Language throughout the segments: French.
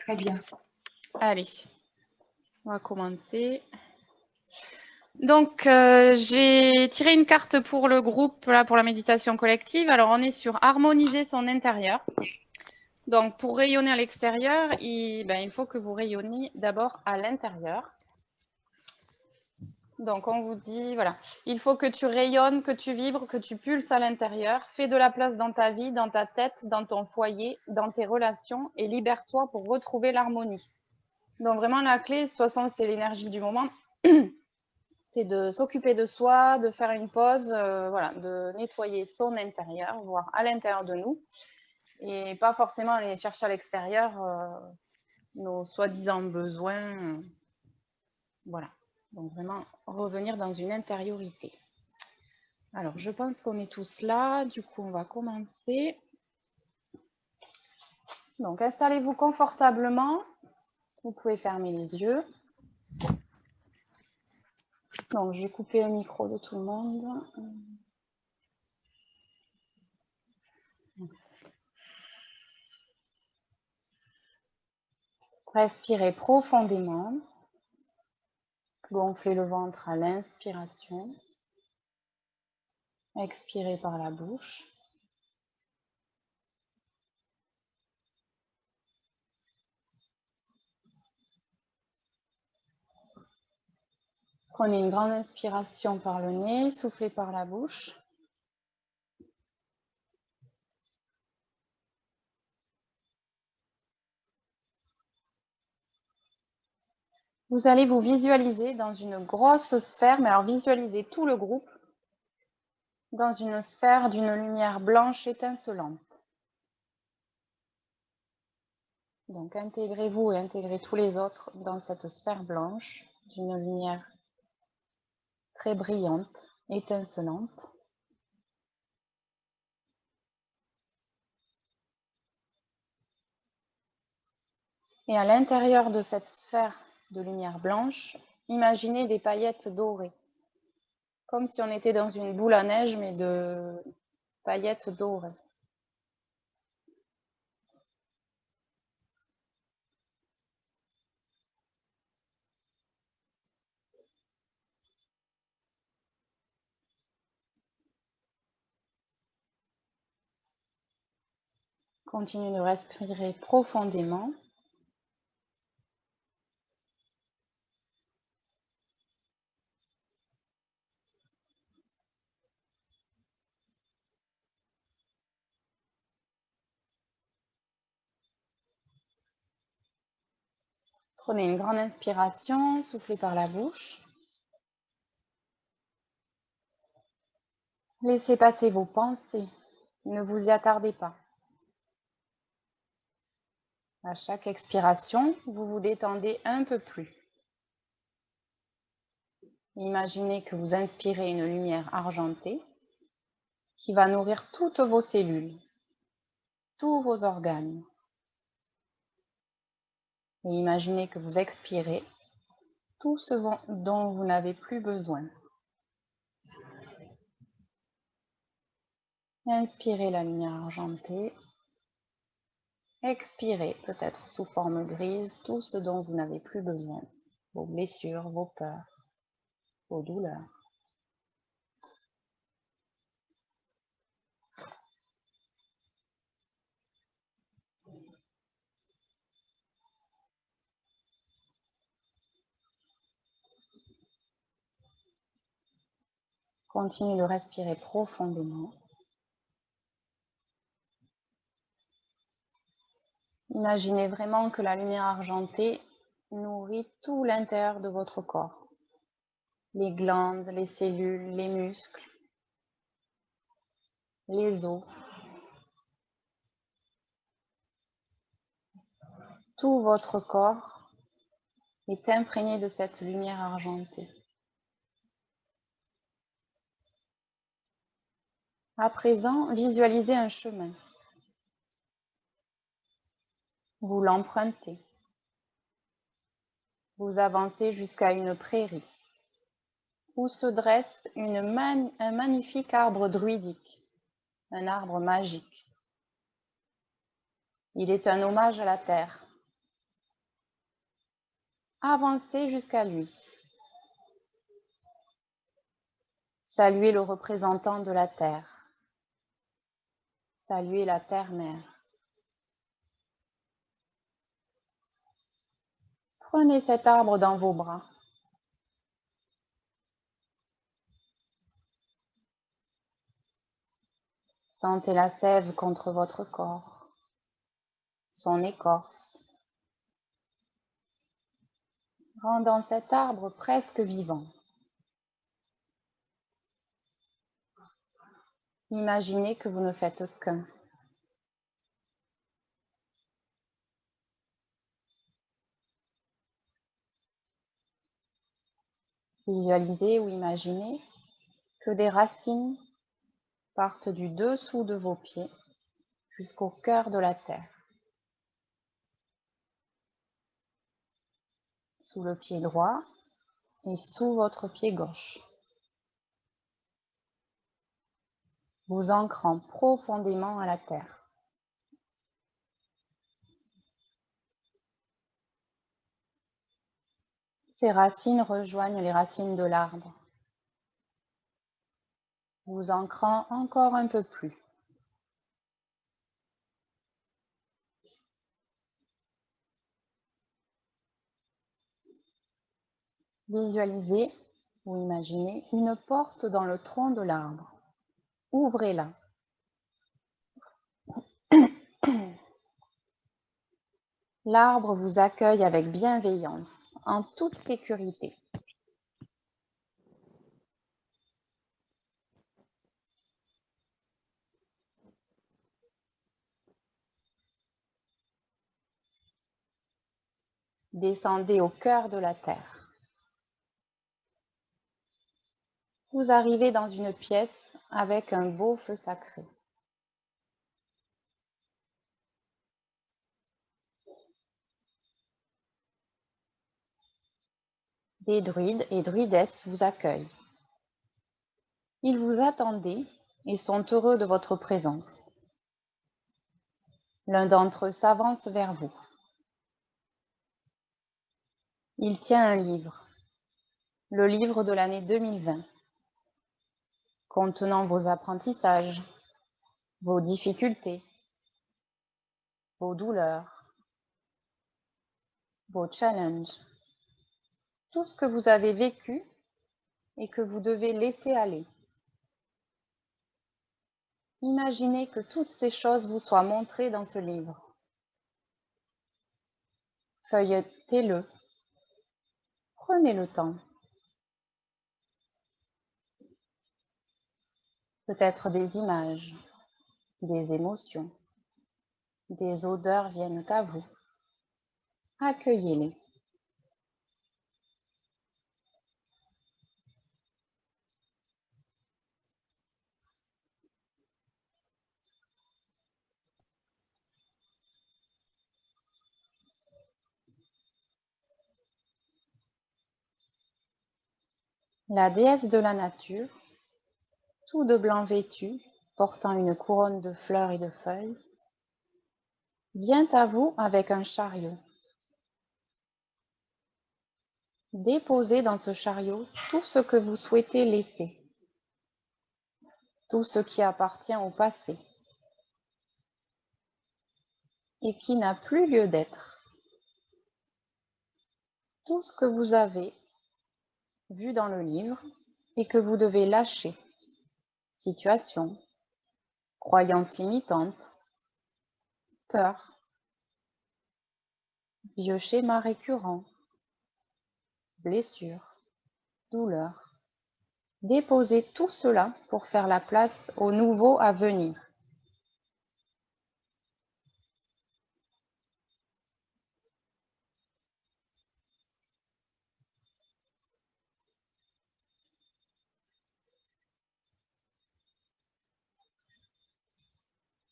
Très bien. Allez, on va commencer. Donc, j'ai tiré une carte pour le groupe, là, pour la méditation collective. Alors, on est sur harmoniser son intérieur. Donc, pour rayonner à l'extérieur, il faut que vous rayonniez d'abord à l'intérieur. Donc, on vous dit, voilà, il faut que tu rayonnes, que tu vibres, que tu pulses à l'intérieur. Fais de la place dans ta vie, dans ta tête, dans ton foyer, dans tes relations et libère-toi pour retrouver l'harmonie. Donc, vraiment, la clé, de toute façon, c'est l'énergie du moment. C'est de s'occuper de soi, de faire une pause, voilà, de nettoyer son intérieur, voire à l'intérieur de nous, et pas forcément aller chercher à l'extérieur nos soi-disant besoins. Voilà. Donc vraiment revenir dans une intériorité. Alors, je pense qu'on est tous là. Du coup, on va commencer. Donc, installez-vous confortablement. Vous pouvez fermer les yeux. Donc, je vais couper le micro de tout le monde. Respirez profondément. Gonflez le ventre à l'inspiration. Expirez par la bouche. Prenez une grande inspiration par le nez, soufflez par la bouche. Vous allez vous visualiser dans une grosse sphère, mais alors visualisez tout le groupe dans une sphère d'une lumière blanche étincelante. Donc intégrez-vous et intégrez tous les autres dans cette sphère blanche d'une lumière très brillante, étincelante. Et à l'intérieur de cette sphère de lumière blanche, imaginez des paillettes dorées. Comme si on était dans une boule à neige, mais de paillettes dorées. Continuez de respirer profondément. Prenez une grande inspiration, soufflez par la bouche. Laissez passer vos pensées, ne vous y attardez pas. À chaque expiration, vous vous détendez un peu plus. Imaginez que vous inspirez une lumière argentée qui va nourrir toutes vos cellules, tous vos organes. Et imaginez que vous expirez tout ce dont vous n'avez plus besoin. Inspirez la lumière argentée. Expirez, peut-être sous forme grise, tout ce dont vous n'avez plus besoin. Vos blessures, vos peurs, vos douleurs. Continuez de respirer profondément. Imaginez vraiment que la lumière argentée nourrit tout l'intérieur de votre corps. Les glandes, les cellules, les muscles, les os. Tout votre corps est imprégné de cette lumière argentée. À présent, visualisez un chemin. Vous l'empruntez. Vous avancez jusqu'à une prairie où se dresse un magnifique arbre druidique, un arbre magique. Il est un hommage à la terre. Avancez jusqu'à lui. Saluez le représentant de la terre. Saluez la terre-mère. Prenez cet arbre dans vos bras. Sentez la sève contre votre corps, son écorce, rendant cet arbre presque vivant. Imaginez que vous ne faites qu'un. Visualisez ou imaginez que des racines partent du dessous de vos pieds jusqu'au cœur de la terre. Sous le pied droit et sous votre pied gauche. Vous ancrant profondément à la terre. Ces racines rejoignent les racines de l'arbre, vous ancrant encore un peu plus. Visualisez ou imaginez une porte dans le tronc de l'arbre. Ouvrez-la. L'arbre vous accueille avec bienveillance, en toute sécurité. Descendez au cœur de la terre. Vous arrivez dans une pièce avec un beau feu sacré. Des druides et druidesses vous accueillent. Ils vous attendaient et sont heureux de votre présence. L'un d'entre eux s'avance vers vous. Il tient un livre, le livre de l'année 2020, contenant vos apprentissages, vos difficultés, vos douleurs, vos challenges, tout ce que vous avez vécu et que vous devez laisser aller. Imaginez que toutes ces choses vous soient montrées dans ce livre. Feuilletez-le. Prenez le temps. Peut-être des images, des émotions, des odeurs viennent à vous. Accueillez-les. La déesse de la nature, tout de blanc vêtue, portant une couronne de fleurs et de feuilles, vient à vous avec un chariot. Déposez dans ce chariot tout ce que vous souhaitez laisser, tout ce qui appartient au passé et qui n'a plus lieu d'être. Tout ce que vous avez vu dans le livre et que vous devez lâcher. Situation, croyances limitantes, peur, vieux schémas récurrents, blessures, douleurs. Déposez tout cela pour faire la place au nouveau à venir.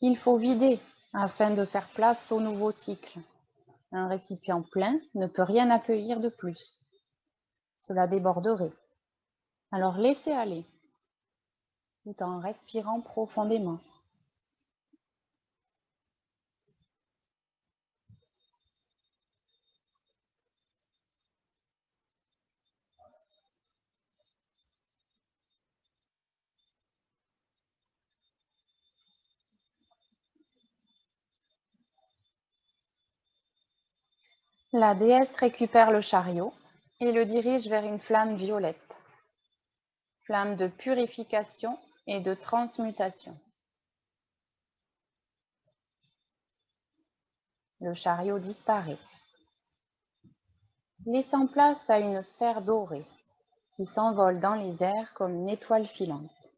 Il faut vider afin de faire place au nouveau cycle. Un récipient plein ne peut rien accueillir de plus. Cela déborderait. Alors laissez aller, tout en respirant profondément. La déesse récupère le chariot et le dirige vers une flamme violette, flamme de purification et de transmutation. Le chariot disparaît, laissant place à une sphère dorée qui s'envole dans les airs comme une étoile filante.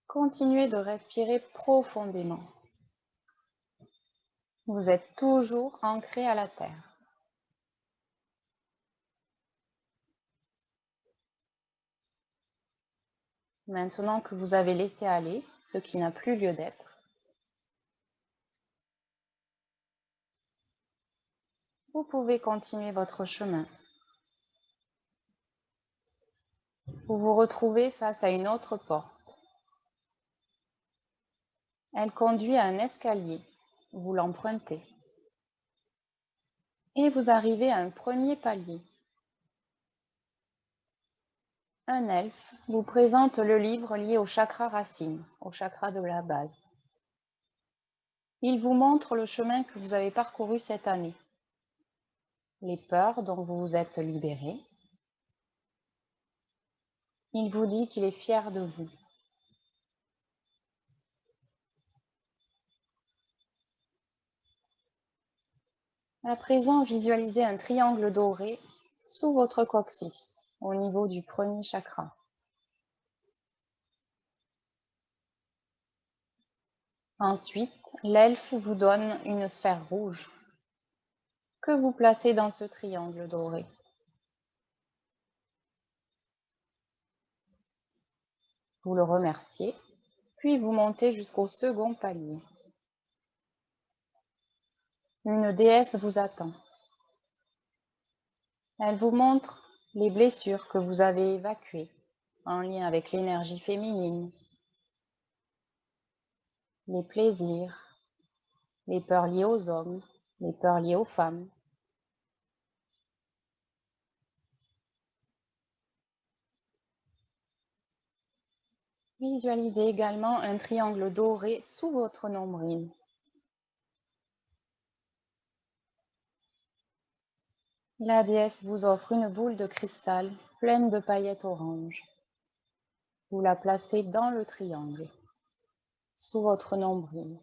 Continuez de respirer profondément. Vous êtes toujours ancré à la terre. Maintenant que vous avez laissé aller ce qui n'a plus lieu d'être, vous pouvez continuer votre chemin. Vous vous retrouvez face à une autre porte. Elle conduit à un escalier. Vous l'empruntez. Et vous arrivez à un premier palier. Un elfe vous présente le livre lié au chakra racine, au chakra de la base. Il vous montre le chemin que vous avez parcouru cette année, les peurs dont vous vous êtes libéré. Il vous dit qu'il est fier de vous. À présent, visualisez un triangle doré sous votre coccyx, au niveau du premier chakra. Ensuite, l'elfe vous donne une sphère rouge que vous placez dans ce triangle doré. Vous le remerciez, puis vous montez jusqu'au second palier. Une déesse vous attend. Elle vous montre les blessures que vous avez évacuées en lien avec l'énergie féminine, les plaisirs, les peurs liées aux hommes, les peurs liées aux femmes. Visualisez également un triangle doré sous votre nombril. La déesse vous offre une boule de cristal pleine de paillettes oranges. Vous la placez dans le triangle, sous votre nombril.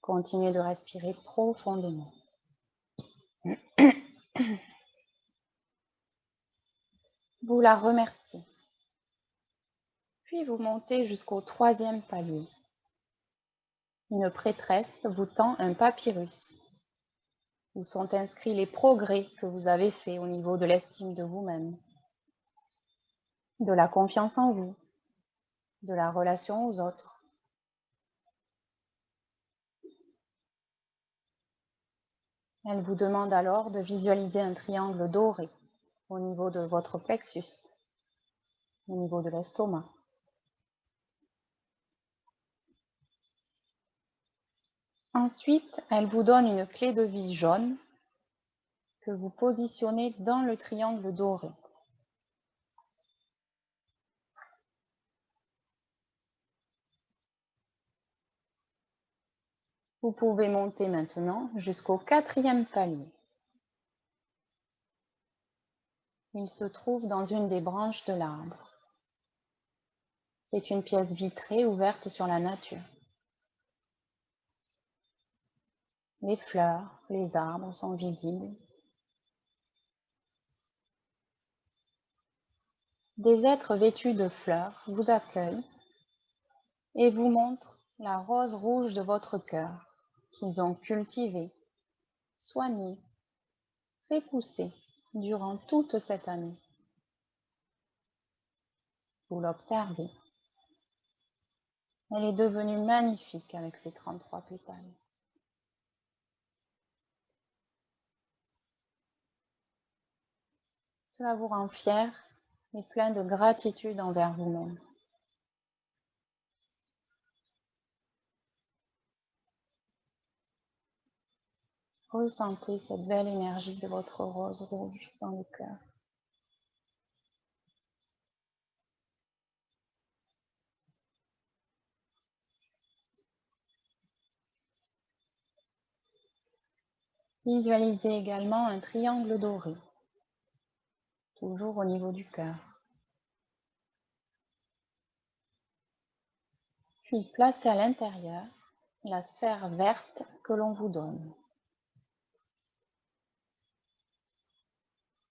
Continuez de respirer profondément. Vous la remerciez. Puis vous montez jusqu'au troisième palier. Une prêtresse vous tend un papyrus où sont inscrits les progrès que vous avez faits au niveau de l'estime de vous-même, de la confiance en vous, de la relation aux autres. Elle vous demande alors de visualiser un triangle doré au niveau de votre plexus, au niveau de l'estomac. Ensuite, elle vous donne une clé de vie jaune que vous positionnez dans le triangle doré. Vous pouvez monter maintenant jusqu'au quatrième palier. Il se trouve dans une des branches de l'arbre. C'est une pièce vitrée ouverte sur la nature. Les fleurs, les arbres sont visibles. Des êtres vêtus de fleurs vous accueillent et vous montrent la rose rouge de votre cœur qu'ils ont cultivée, soignée, fait pousser durant toute cette année. Vous l'observez. Elle est devenue magnifique avec ses 33 pétales. Cela vous rend fier et plein de gratitude envers vous-même. Ressentez cette belle énergie de votre rose rouge dans le cœur. Visualisez également un triangle doré, toujours au niveau du cœur. Puis placez à l'intérieur la sphère verte que l'on vous donne.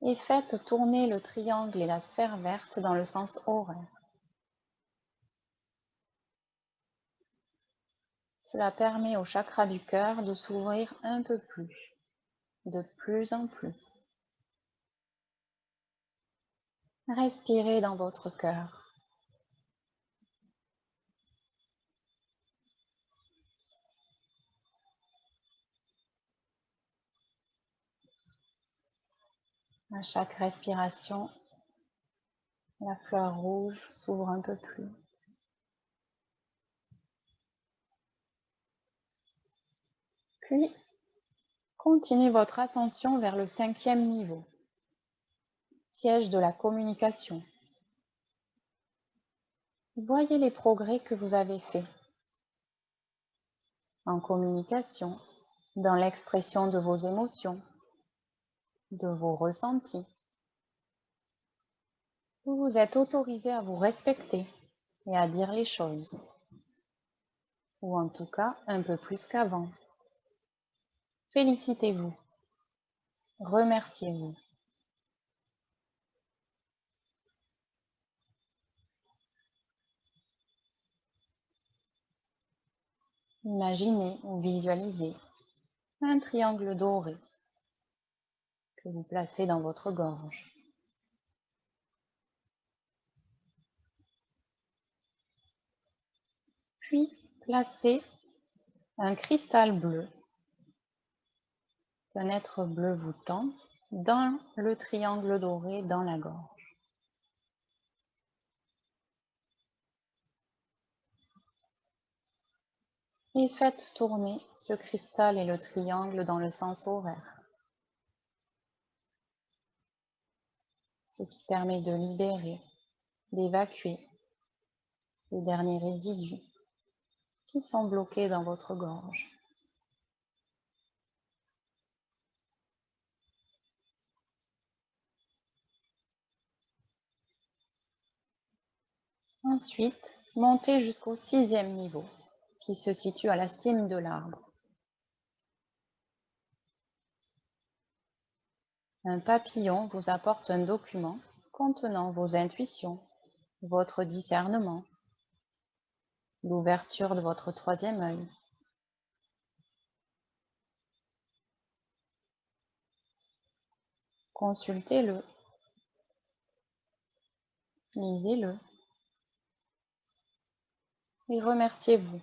Et faites tourner le triangle et la sphère verte dans le sens horaire. Cela permet au chakra du cœur de s'ouvrir un peu plus, de plus en plus. Respirez dans votre cœur. À chaque respiration, la fleur rouge s'ouvre un peu plus. Puis, continuez votre ascension vers le 5e niveau, siège de la communication. Voyez les progrès que vous avez faits en communication, dans l'expression de vos émotions, de vos ressentis. Vous vous êtes autorisé à vous respecter et à dire les choses, ou en tout cas un peu plus qu'avant. Félicitez-vous, remerciez-vous. Imaginez ou visualisez un triangle doré que vous placez dans votre gorge. Puis placez un cristal bleu qu'un être bleu vous tend dans le triangle doré dans la gorge. Et faites tourner ce cristal et le triangle dans le sens horaire, ce qui permet de libérer, d'évacuer les derniers résidus qui sont bloqués dans votre gorge. Ensuite, montez jusqu'au 6e niveau, qui se situe à la cime de l'arbre. Un papillon vous apporte un document contenant vos intuitions, votre discernement, l'ouverture de votre 3e œil. Consultez-le, lisez-le et remerciez-vous.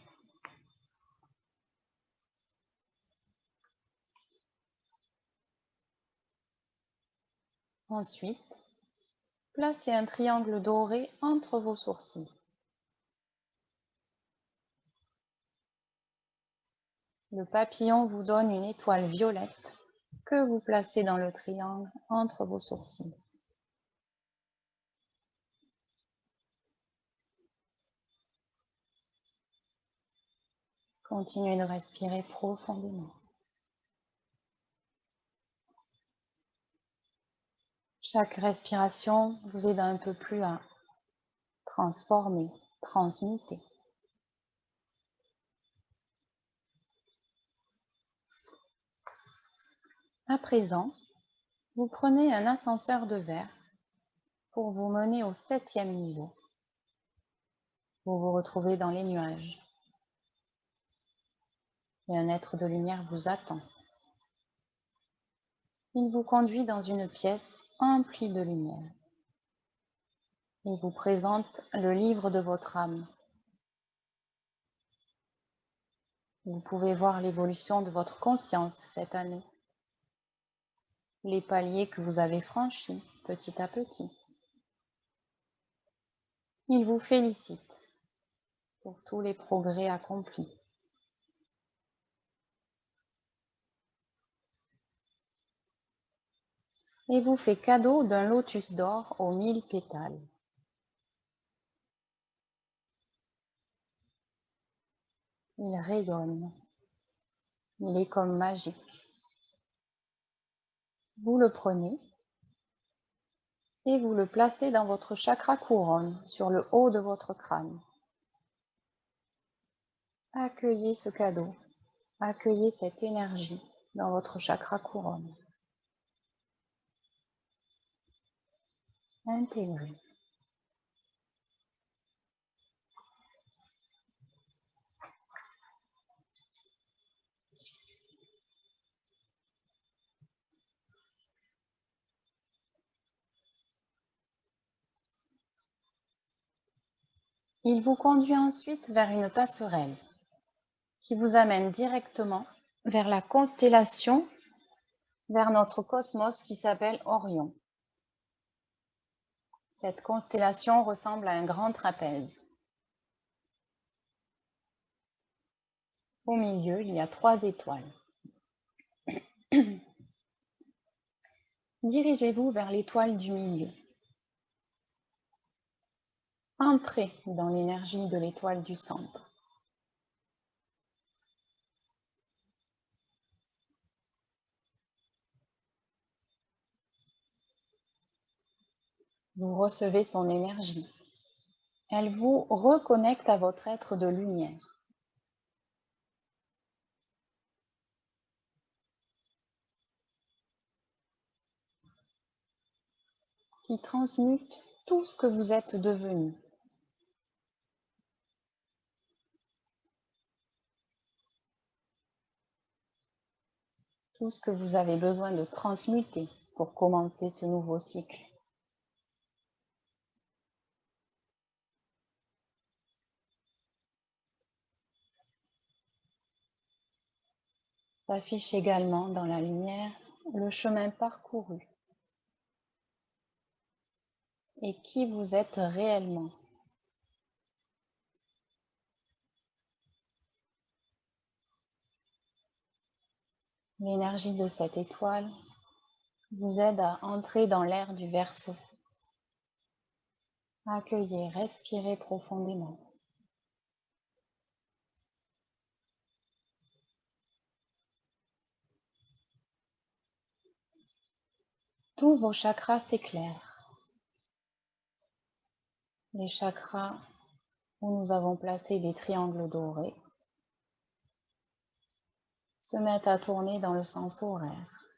Ensuite, placez un triangle doré entre vos sourcils. Le papillon vous donne une étoile violette que vous placez dans le triangle entre vos sourcils. Continuez de respirer profondément. Chaque respiration vous aide un peu plus à transformer, transmuter. À présent, vous prenez un ascenseur de verre pour vous mener au 7e niveau. Vous vous retrouvez dans les nuages et un être de lumière vous attend. Il vous conduit dans une pièce emplie de lumière. Il vous présente le livre de votre âme. Vous pouvez voir l'évolution de votre conscience cette année, les paliers que vous avez franchis petit à petit. Il vous félicite pour tous les progrès accomplis. Et vous fait cadeau d'un lotus d'or aux 1000 pétales. Il rayonne, il est comme magique. Vous le prenez et vous le placez dans votre chakra couronne, sur le haut de votre crâne. Accueillez ce cadeau, accueillez cette énergie dans votre chakra couronne. Intégrez. Il vous conduit ensuite vers une passerelle qui vous amène directement vers la constellation, vers notre cosmos qui s'appelle Orion. Cette constellation ressemble à un grand trapèze. Au milieu, il y a 3 étoiles. Dirigez-vous vers l'étoile du milieu. Entrez dans l'énergie de l'étoile du centre. Vous recevez son énergie. Elle vous reconnecte à votre être de lumière. Qui transmute tout ce que vous êtes devenu. Tout ce que vous avez besoin de transmuter pour commencer ce nouveau cycle. S'affiche également dans la lumière le chemin parcouru et qui vous êtes réellement. L'énergie de cette étoile vous aide à entrer dans l'ère du Verseau. Accueillez, respirez profondément. Tous vos chakras s'éclairent. Les chakras où nous avons placé des triangles dorés se mettent à tourner dans le sens horaire.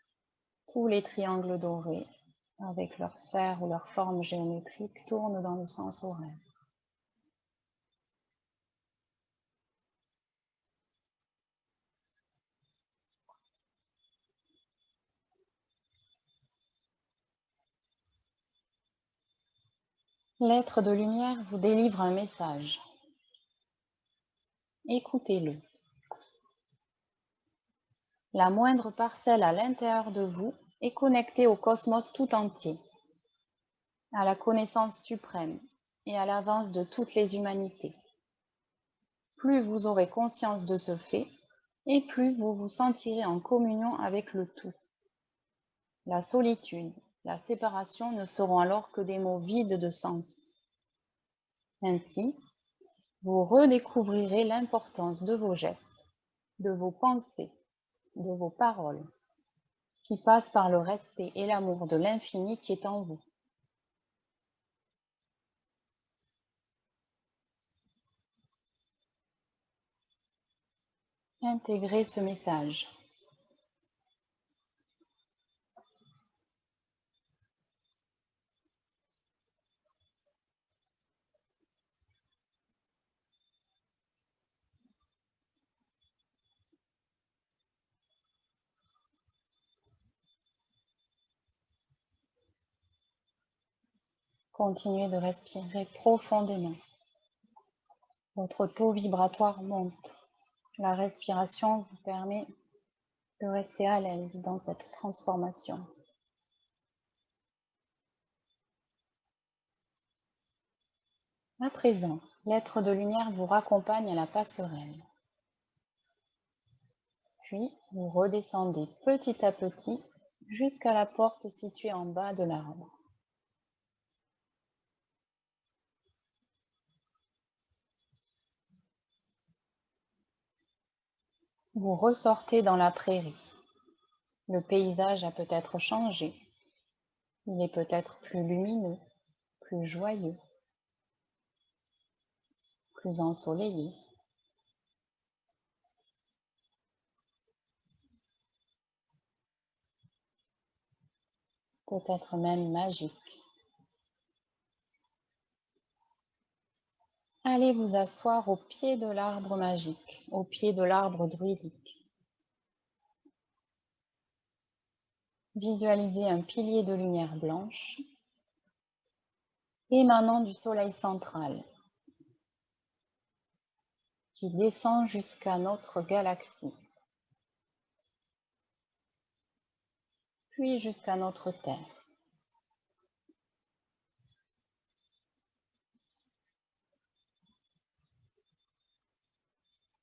Tous les triangles dorés, avec leur sphère ou leur forme géométrique, tournent dans le sens horaire. L'être de lumière vous délivre un message. Écoutez-le. La moindre parcelle à l'intérieur de vous est connectée au cosmos tout entier, à la connaissance suprême et à l'avance de toutes les humanités. Plus vous aurez conscience de ce fait, et plus vous vous sentirez en communion avec le tout. La solitude, la séparation ne seront alors que des mots vides de sens. Ainsi, vous redécouvrirez l'importance de vos gestes, de vos pensées, de vos paroles, qui passent par le respect et l'amour de l'infini qui est en vous. Intégrez ce message. Continuez de respirer profondément. Votre taux vibratoire monte. La respiration vous permet de rester à l'aise dans cette transformation. À présent, l'être de lumière vous raccompagne à la passerelle. Puis, vous redescendez petit à petit jusqu'à la porte située en bas de l'arbre. Vous ressortez dans la prairie. Le paysage a peut-être changé. Il est peut-être plus lumineux, plus joyeux, plus ensoleillé. Peut-être même magique. Allez vous asseoir au pied de l'arbre magique, au pied de l'arbre druidique. Visualisez un pilier de lumière blanche émanant du soleil central qui descend jusqu'à notre galaxie, puis jusqu'à notre Terre.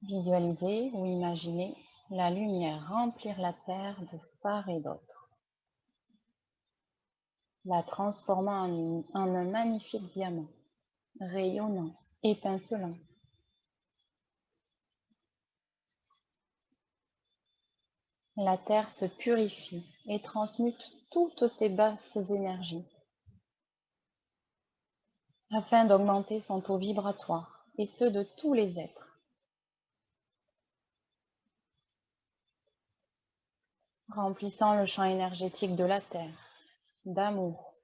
Visualisez ou imaginez la lumière remplir la Terre de part et d'autre, la transformant en un magnifique diamant, rayonnant, étincelant. La Terre se purifie et transmute toutes ces basses énergies afin d'augmenter son taux vibratoire et ceux de tous les êtres. Remplissant le champ énergétique de la Terre d'amour,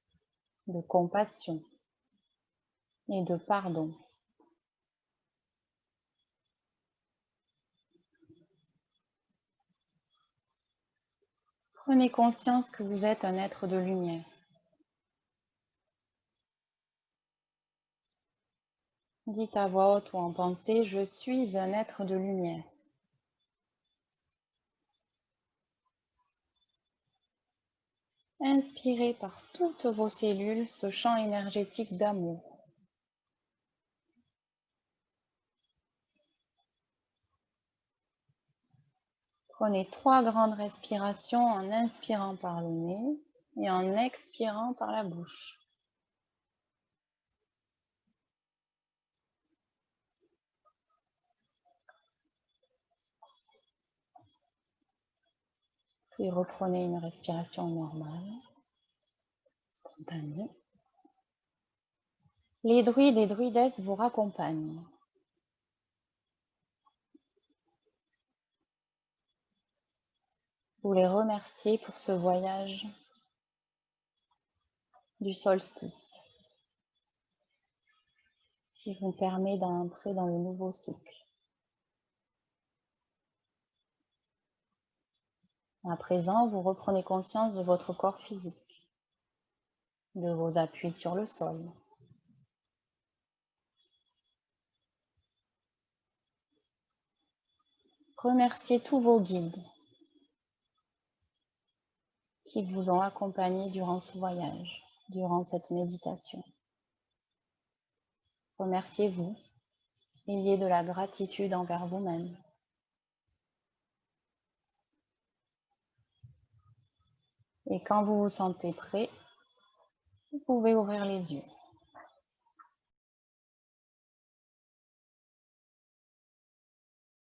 de compassion et de pardon. Prenez conscience que vous êtes un être de lumière. Dites à voix haute ou en pensée, je suis un être de lumière. Inspirez par toutes vos cellules ce champ énergétique d'amour. Prenez 3 grandes respirations en inspirant par le nez et en expirant par la bouche. Puis reprenez une respiration normale, spontanée. Les druides et druidesses vous raccompagnent. Vous les remerciez pour ce voyage du solstice qui vous permet d'entrer dans le nouveau cycle. À présent, vous reprenez conscience de votre corps physique, de vos appuis sur le sol. Remerciez tous vos guides qui vous ont accompagné durant ce voyage, durant cette méditation. Remerciez-vous, ayez de la gratitude envers vous-même. Et quand vous vous sentez prêt, vous pouvez ouvrir les yeux.